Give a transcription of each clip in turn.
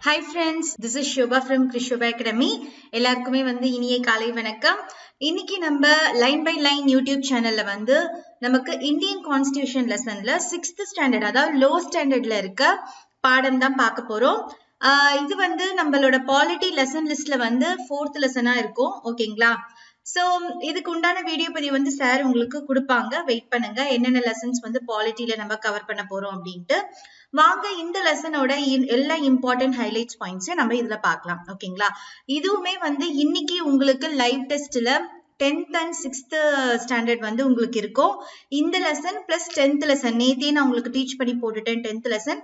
Hi friends, this is Shobha from Krishobha Academy. எல்லாருக்குமே இனிய காலை வணக்கம். இன்னைக்கு நம்ம லைன் பை லைன் யூடியூப் சேனல்ல நமக்கு இந்தியன் கான்ஸ்டிடியூஷன் லெசன்ல 6th ஸ்டாண்டர்ட் அதாவது லோ ஸ்டாண்டர்ட்ல இருக்க பாடம் தான் பார்க்க போறோம். இது நம்மளோட பாலிட்டி லெசன் லிஸ்ட்ல 4th லெசனா இருக்கும். ஓகேங்களா? சோ இதுக்கு உண்டான வீடியோ பதிவு சார் உங்களுக்கு கொடுப்பாங்க. வெயிட் பண்ணுங்க. என்னென்ன லெசன்ஸ் பாலிட்டில நம்ம கவர் பண்ண போறோம் அப்படின்ட்டு. வாங்க இந்த லெசனோட எல்லா இம்பார்ட்டன்ட் ஹைலைட்ஸ் பாயிண்ட்ஸையும் நம்ம இதுல பார்க்கலாம். ஓகேங்களா? இதுவுமே இன்னைக்கு உங்களுக்கு லைவ் டெஸ்ட்ல 10th and 6th ஸ்டாண்டர்ட் உங்களுக்கு இருக்கும். இந்த லெசன் பிளஸ் 10th லெசன் நேத்தே நான் உங்களுக்கு டீச் பண்ணி போட்டுட்டேன். 10th லெசன்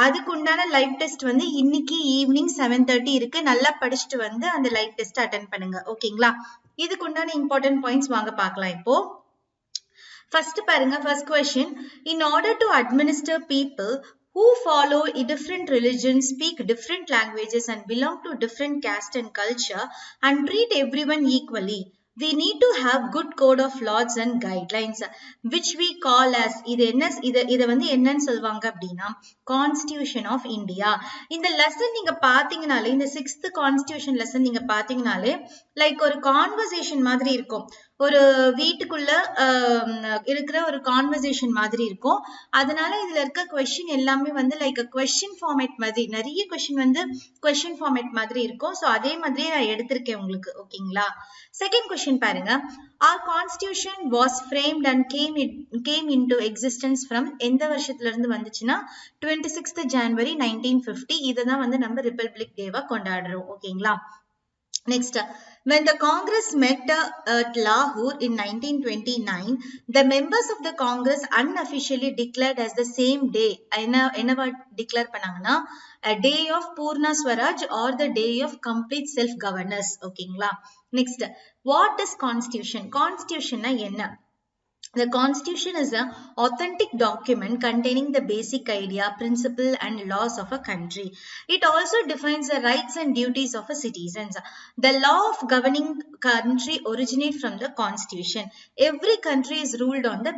அதுக்கு உண்டான லைவ் டெஸ்ட் இன்னைக்கு ஈவினிங் 7:30 இருக்கு. நல்லா படிச்சுட்டு அந்த லைவ் டெஸ்ட் அட்டென்ட் பண்ணுங்க. ஓகேங்களா? இதுக்கு உண்டான இம்பார்ட்டன்ட் பாயிண்ட்ஸ் வாங்க பார்க்கலாம். இப்போ ஃபர்ஸ்ட் பாருங்க. First question, in order to administer people who follow a different religion, speak different languages and belong to different caste and culture and treat everyone equally, we need to have good code of laws and guidelines which we call as இத என்னன்னு சொல்வாங்க அப்படின்னா constitution of India. இந்த lesson நீங்க பாத்தீங்கனாலே, இந்த 6th constitution lesson நீங்க பாத்தீங்கனாலே like ஒரு conversation மாதிரி இருக்கும். ஒரு வீட்டுக்குள்ள இருக்கிற ஒரு கான்வர்சேஷன் மாதிரி இருக்கும். அதனால இதுல இருக்க கொஸ்டின் எல்லாமே லைக் கொஸ்டின் ஃபார்மேட் மாதிரி, நிறைய கொஸ்டின் கொஸ்டின் ஃபார்மேட் மாதிரி இருக்கும். சோ அதே மாதிரியே நான் எடுத்திருக்கேன் உங்களுக்கு. ஓகேங்களா? செகண்ட் கொஸ்டின் பாருங்க. Our constitution was framed and came into existence from எந்த வருஷத்துல இருந்து வந்துச்சுன்னா 26th January 1950. இததான் நம்ம ரிபப்ளிக் டேவா கொண்டாடுறோம். ஓகேங்களா? Next, when the Congress met at Lahore in 1929, the members of the Congress unofficially declared as the same day. என்னவா declare பண்ணாங்கன்னா a day of Purna Swaraj or the day of complete self-governance. ஓகேங்களா? Next, what is constitution? Constitution என்ன? The constitution is an authentic document containing the basic idea, principle and laws of a country. It also defines the rights and duties of a citizens. The law of governing country originates from the constitution. Every country is ruled on the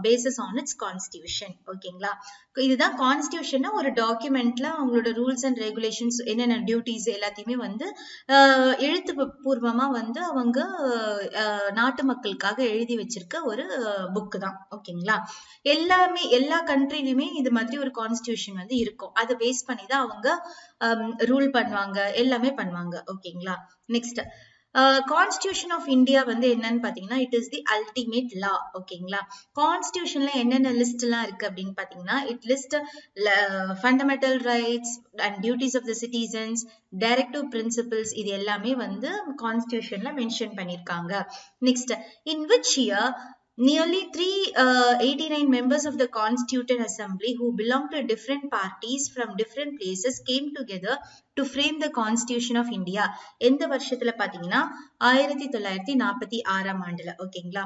basis on its constitution. ஓகேங்களா? இதுதான் constitution. ஒரு டாக்குமெண்ட்ல அவங்களோட rules and regulations, என்னென்ன duties எல்லாத்தையுமே எழுத்து பூர்வமா அவங்க நாட்டு மக்களுக்காக எழுதி வச்சிருக்க ஒரு புக் தான். ஓகேங்களா? எல்லா கண்ட்ரிலுமே இது மாதிரி ஒரு கான்ஸ்டிடியூஷன் இருக்கும். அதை பேஸ் பண்ணி தான் அவங்க ரூல் பண்ணுவாங்க, எல்லாமே பண்ணுவாங்க. ஓகேங்களா? நெக்ஸ்ட், கான்ஸ்டிடியூஷன் ஆஃப் இந்தியா என்னன்னு பாத்தீங்கன்னா it is the ultimate law. ஓகேங்களா? கான்ஸ்டிடியூஷன்ல என்னென்ன லிஸ்ட் எல்லாம் இருக்கு அப்படின்னு பாத்தீங்கன்னா it list fundamental rights and duties of the citizens, directive principles, இது எல்லாமே கான்ஸ்டிடியூஷன்ல மென்ஷன் பண்ணிருக்காங்க. Next, in which year nearly 389 members of the Constituent Assembly who belong to different parties from different places came together to frame the Constitution of India. எந்த வருஷத்துல பாத்தீங்கன்னா 1946 ஆண்டுல. ஓகேங்களா?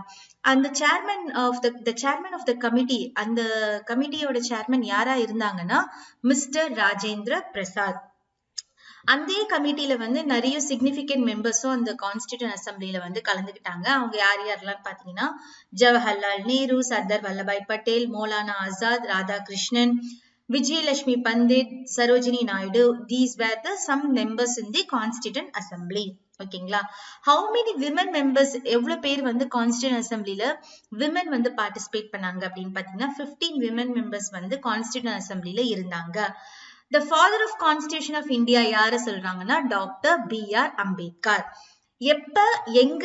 அந்த chairman of the committee, அந்த கமிட்டியோட chairman யாரா இருந்தாங்கன்னா mister Rajendra Prasad. அந்த கமிட்டில நிறைய சிக்னிபிகன்ட் மெம்பர்ஸும் அந்த கான்ஸ்டிடியூஷன் அசம்பிளில கலந்துக்கிட்டாங்க. அவங்க யாரெல்லாம் பாத்தீங்கன்னா Jawaharlal Nehru, Sardar Vallabhbhai Patel, Maulana Azad, Radhakrishnan, Vijayalakshmi Pandit, Sarojini Naidu. These were the some members in the Constituent Assembly. ஓகேங்களா? How many women members, எவ்வளவு பேர் Constituent Assemblyல women பார்ட்டிசிபேட் பண்ணாங்க அப்படின்னு பாத்தீங்கன்னா 15 women members Constituent Assemblyல இருந்தாங்க. The father of Constitution of India யார சொல்றாங்கன்னா டாக்டர் B.R. அம்பேத்கர். எப்ப எங்க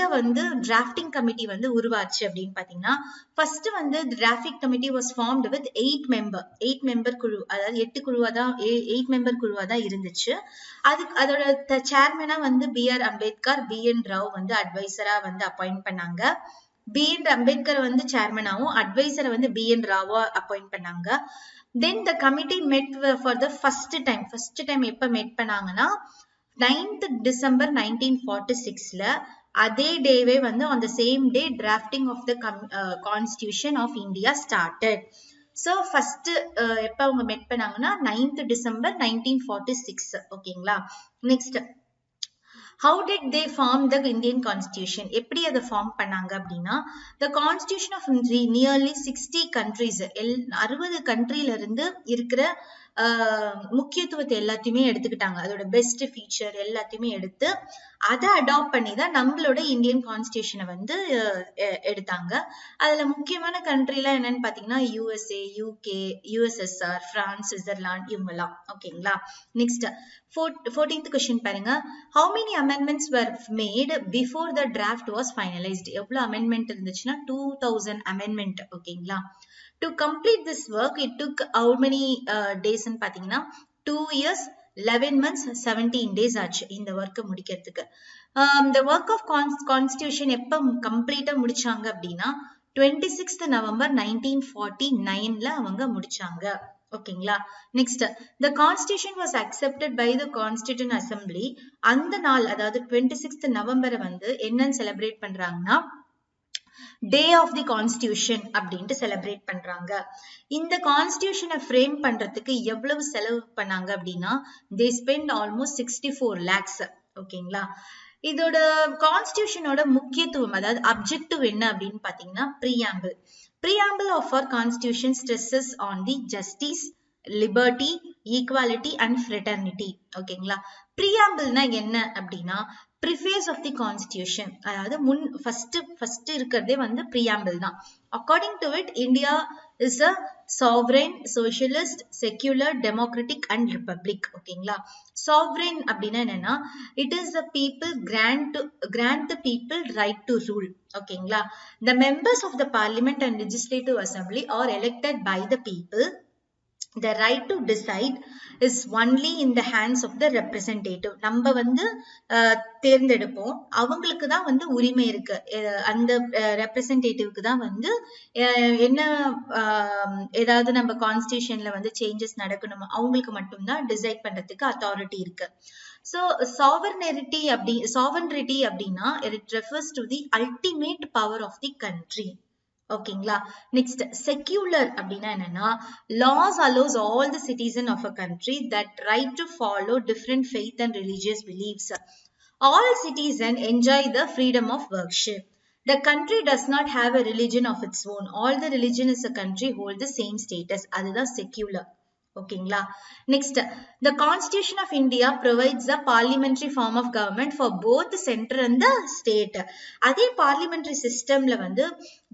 டிராஃப்டிங் கமிட்டி உருவாச்சு அப்படின்னு பாத்தீங்கன்னா first drafting committee was formed with 8 member குழு, அதாவது 8 மெம்பர் குழுவா தான் இருந்துச்சு. அதோட சேர்மனா B.R. அம்பேத்கர், B.N. ராவ் அட்வைசரா அப்பாயிண்ட் பண்ணாங்க. B.N. அம்பேத்கர் சேர்மனாவும் அட்வைசரை B.N. ராவா அப்பாயிண்ட் பண்ணாங்க. Then the committee met for the first time எப்ப met பண்ணாங்கன்னா 9th December 1946ல. அதே டேவே on the same day drafting of the Constitution of India started. So first எப்ப அவங்க met பண்ணாங்கன்னா 9th December 1946. ஓகேங்களா? Next, how did they form the Indian Constitution? எப்படி அதை ஃபார்ம் பண்ணாங்க அப்படின்னா the Constitution of nearly 60 countries, 60 கண்ட்ரில இருந்து இருக்கிற முக்கியத்துவத்தை எல்லாத்தையுமே எடுத்துக்கிட்டாங்க. அதோட பெஸ்ட் ஃபீச்சர் எல்லாத்தையுமே எடுத்து அதை அடாப்ட் பண்ணி தான் நம்மளோட இந்தியன் கான்ஸ்டியூஷனை வந்து எடுத்தாங்க. அதுல முக்கியமான கண்ட்ரிலாம் என்னன்னு பாத்தீங்கன்னா USA, UK, USSR, France, Switzerland இவங்கெல்லாம். ஓகேங்களா. நெக்ஸ்ட் 14th கொஸ்டின் பாருங்க. How many amendments were made before the draft was finalized? எவ்வளவு amendment இருந்துச்சுன்னா 2000 amendment. ஓகேங்களா. To complete this work, it took how many days ன்னு பாத்தீங்கன்னா 2 years, 11 months, 17 days ஆச்சு இந்த ஒர்க்கை முடிக்கிறதுக்கு. The work of constitution எப்ப கம்ப்ளீட்டா முடிச்சாங்க அப்படின்னா 26th November 1949ல அவங்க முடிச்சாங்க. ஓகேங்களா. Next, the constitution was accepted by the constituent assembly. அந்த நாள், அதாவது 26th நவம்பரை வந்து என்னன்னு செலிப்ரேட் பண்றாங்கன்னா டே ஆஃப் தி கான்ஸ்டியூஷன் அப்படின்ட்டு செலிப்ரேட் பண்றாங்க. இந்த கான்ஸ்டியூஷனை ஃப்ரேம் பண்றதுக்கு எவ்வளவு செலவு பண்ணாங்க அப்படின்னா they spent almost 64 lakhs. ஓகேங்களா. இதோட கான்ஸ்டியூஷனோட முக்கியத்துவம், அதாவது அப்ஜெக்டிவ் என்ன அப்படின்னு பாத்தீங்கன்னா preamble of our constitution stresses on the justice, liberty, equality and fraternity. ஓகேங்களா. preambleனா என்ன அப்படின்னா preface of the constitution, அதாவது ஃபர்ஸ்ட் இருக்கிறதே வந்து preamble தான். According to it, India is a sovereign, socialist, secular, democratic and republic. ஓகேங்களா. sovereign அப்படின்னா என்னன்னா it is the people grant the people right to rule. ஓகேங்களா. The members of the parliament and legislative assembly are elected by the people. The right to decide is only in the hands of the representative. நம்ம வந்து தேர்ந்தெடுப்போம், அவங்களுக்கு தான் வந்து உரிமை இருக்கு. அந்த ரெப்ரசன்டேட்டிவ்க்கு தான் வந்து என்ன ஏதாவது நம்ம கான்ஸ்டியூஷன்ல வந்து சேஞ்சஸ் நடக்கணுமோ அவங்களுக்கு மட்டும்தான் டிசைட் பண்றதுக்கு அத்தாரிட்டி இருக்கு. So sovereignty அப்படின்னா it refers to the ultimate power of the country. ஓகேங்களா. நெக்ஸ்ட், செக்யூலர் அப்படின்னா என்னன்னா laws allows all the citizens of a country that right to follow different faith and religious beliefs. All citizens enjoy the freedom of worship. The country does not have a religion of its own. All the religion is a country hold the same status. அதுதான் secular. ஓகேங்களா. Next, the Constitution of India provides a parliamentary form of government for both the center and the state. அதே parliamentary systemல வந்து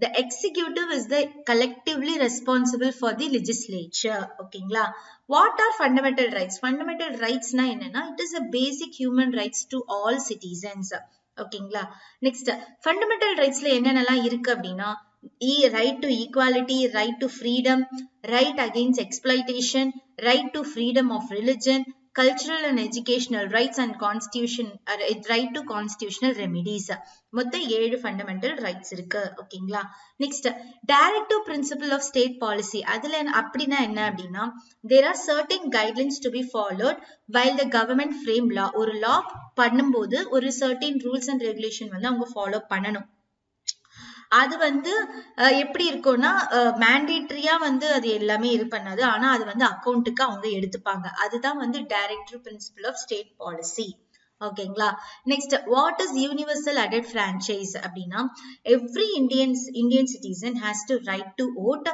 the executive is the collectively responsible for the legislature. ஓகேங்களா. What are fundamental rights? Fundamental rights னா என்னன்னா it is a basic human rights to all citizens. ஓகேங்களா. Next, fundamental ரைட்ஸ்ல என்னென்னலாம் இருக்கு அப்படின்னா right to equality, right to freedom, right against exploitation, right to freedom of religion, cultural and educational rights and constitution right to constitutional remedies. மொத்தம் 7 fundamental rights இருக்கு. ஓகேங்களா. Next, directive principle of state policy. அதுல அப்படின்னா என்ன அப்படின்னா there are certain guidelines to be followed while the government frame law. ஒரு law பண்ணும்போது ஒரு certain rules and regulation வந்து அவங்க ஃபாலோ பண்ணணும். அது வந்து எப்படி இருக்கும்னா மேண்டேட்டரியா வந்து அது எல்லாமே இது பண்ணாது, ஆனா அது வந்து அக்கௌண்ட்டுக்கு அவங்க எடுத்துப்பாங்க. அதுதான் வந்து directive principle of state policy. ஓகேங்களா. Next, what is universal adult franchise அப்படின்னா every Indian citizen has to right to vote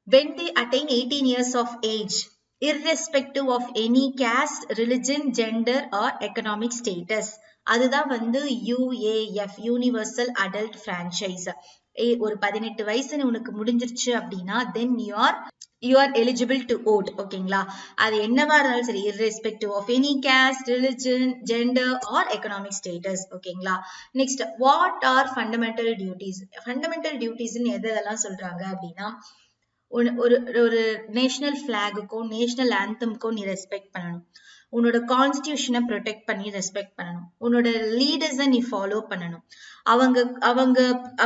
when they attain 18 years of age, irrespective of any caste, religion, gender or economic status. அதுதான் வந்து UAF, universal adult franchise. ஒரு 18 வயசு உனக்கு முடிஞ்சிருச்சு அப்படின்னா then you are eligible to vote. ஓகேங்களா. அது என்னவா இருந்தாலும் சரி, irrespective of any caste, religion, gender or economic status. ஓகேங்களா. Next, what are fundamental duties? fundamental duties எதெல்லாம் சொல்றாங்க அப்படின்னா ஒரு நேஷனல் பிளாகுக்கும் நேஷனல் ஆந்தம்க்கும் நீ ரெஸ்பெக்ட் பண்ணணும், உன்னோட கான்ஸ்டியூஷனை ப்ரொடெக்ட் பண்ணி ரெஸ்பெக்ட் பண்ணணும், உன்னோட லீடர்ஸை நீ ஃபாலோ பண்ணணும்.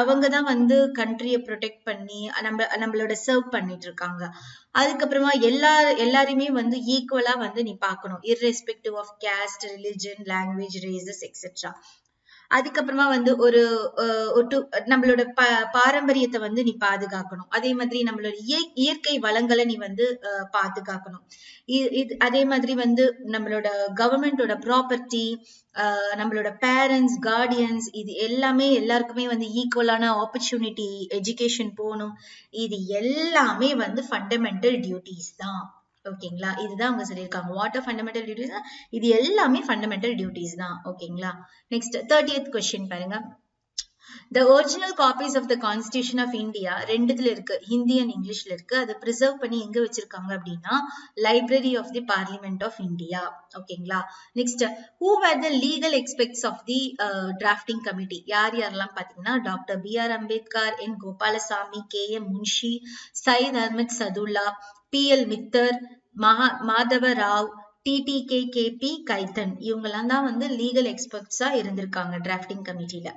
அவங்க தான் வந்து கண்ட்ரியை ப்ரொடெக்ட் பண்ணி நம்மளோட சர்வ் பண்ணிட்டு இருக்காங்க. அதுக்கப்புறமா எல்லாருமே வந்து ஈக்குவலா வந்து நீ பார்க்கணும், irrespective of caste, religion, language, races, etc. அதுக்கப்புறமா வந்து நம்மளோட பாரம்பரியத்தை வந்து நீ பாதுகாக்கணும். அதே மாதிரி நம்மளோட இயற்கை வளங்களை நீ வந்து பாதுகாக்கணும். அதே மாதிரி வந்து நம்மளோட கவர்மெண்டோட ப்ராப்பர்ட்டி, நம்மளோட பேரண்ட்ஸ், கார்டியன்ஸ், இது எல்லாமே எல்லாருக்குமே வந்து ஈக்குவலான ஆப்பர்ச்சுனிட்டி, எஜுகேஷன் போகணும். இது எல்லாமே வந்து ஃபண்டமெண்டல் டியூட்டிஸ் தான். ஓகேங்களா? இதுதான் அவங்க சொல்லியிருக்காங்க. What are fundamental duties? இது எல்லாமே ஃபண்டமெண்டல் டியூட்டிஸ் தான். ஓகேங்களா? நெக்ஸ்ட் 30th கொஸ்டின் பாருங்க. The original copies of the Constitution of India ரெண்டுத்துல இருக்கு, ஹிந்தி அண்ட் இங்கிலீஷ்ல இருக்கு. அதை ப்ரிசர்வ் பண்ணி எங்க வச்சிருக்காங்க அப்படின்னா library of the parliament of India. ஓகேங்களா? Next, who were the legal experts of the drafting committee? யார் யாரெல்லாம் பாத்தீங்கன்னா doctor B.R. Ambedkar, N. Gopalaswami, K.M. Munshi, Syed Ahmed Saadullah, P.L. Mitter, Madhava Rao, TTKKP Khaitan, இவங்கெல்லாம் தான் வந்து லீகல் எக்ஸ்பர்ட்ஸா இருந்திருக்காங்க டிராஃப்டிங் கமிட்டில.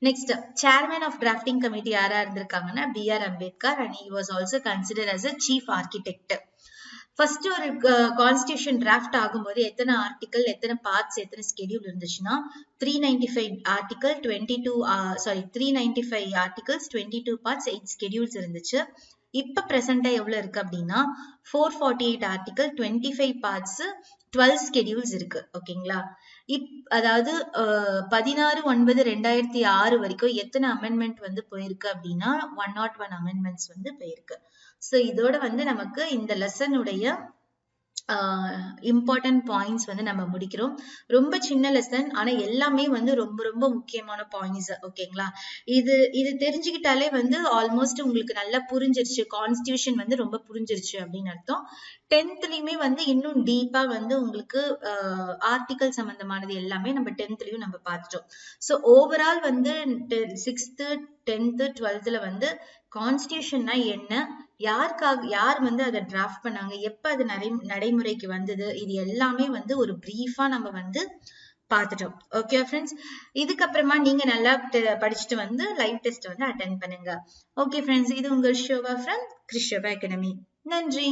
Next, chairman of drafting committee யாரா இருந்திருக்காங்கன்னா B.R. Ambedkar, and he was also considered as a chief architect. First ஒரு கான்ஸ்டிடியூஷன் டிராஃப்ட் ஆகும்போது எத்தனை ஆர்டிகல், எத்தனை பார்ட்ஸ், எத்தனை ஸ்கெடியூல் இருந்துச்சுன்னா 395 ஆர்டிகல், 395 ஆர்டிகல்ஸ், 22 பார்ட்ஸ், 8 ஸ்கெடியூல்ஸ் இருந்துச்சு. இப்ப பிரசண்டா எவ்வளவு இருக்கு அப்படின்னா 448 ஆர்டிகல், 25 பார்ட்ஸ், 12 ஸ்கெடியூல்ஸ் இருக்கு. ஓகேங்களா? அதாவது 16/9/2006 வரைக்கும் எத்தனை அமெண்ட்மெண்ட் வந்து போயிருக்கு அப்படின்னா 101 அமெண்ட்மெண்ட்ஸ் வந்து போயிருக்கு. சோ இதோட வந்து நமக்கு இந்த லெசனுடைய இம்பார்ட்டன்ட் பாயிண்ட்ஸ் வந்து நம்ம முடிக்கிறோம். ரொம்ப சின்ன லெசன், ஆனா எல்லாமே வந்து ரொம்ப ரொம்ப முக்கியமான பாயிண்ட்ஸ். ஓகேங்களா? இது தெரிஞ்சுக்கிட்டாலே வந்து ஆல்மோஸ்ட் உங்களுக்கு நல்லா புரிஞ்சிருச்சு, கான்ஸ்டிடியூஷன் வந்து ரொம்ப புரிஞ்சிருச்சு அப்படின்னு அர்த்தம். 10th வந்து இன்னும் டீப்பா வந்து உங்களுக்கு ஆர்டிகல் சம்பந்தமானது எல்லாமே நம்ம 10th நம்ம பார்த்துட்டோம். ஸோ ஓவரால் வந்து 6th, 10th, 12th வந்து கான்ஸ்டிடியூஷன்னா என்ன, யார் வந்து அதை டிராஃப்ட் பண்ணாங்க, எப்ப அது நடைமுறைக்கு வந்தது, இது எல்லாமே வந்து ஒரு பிரீஃபா நம்ம வந்து பார்த்துட்டோம். ஓகே ஃப்ரெண்ட்ஸ், இதுக்கப்புறமா நீங்க நல்லா படிச்சுட்டு வந்து லைவ் டெஸ்ட் வந்து அட்டென்ட் பண்ணுங்க. ஓகே ஃப்ரெண்ட்ஸ், இது உங்கள் ஷோபா ஃப்ரம் கிறிஸ்டோபா அகாடமி. நன்றி.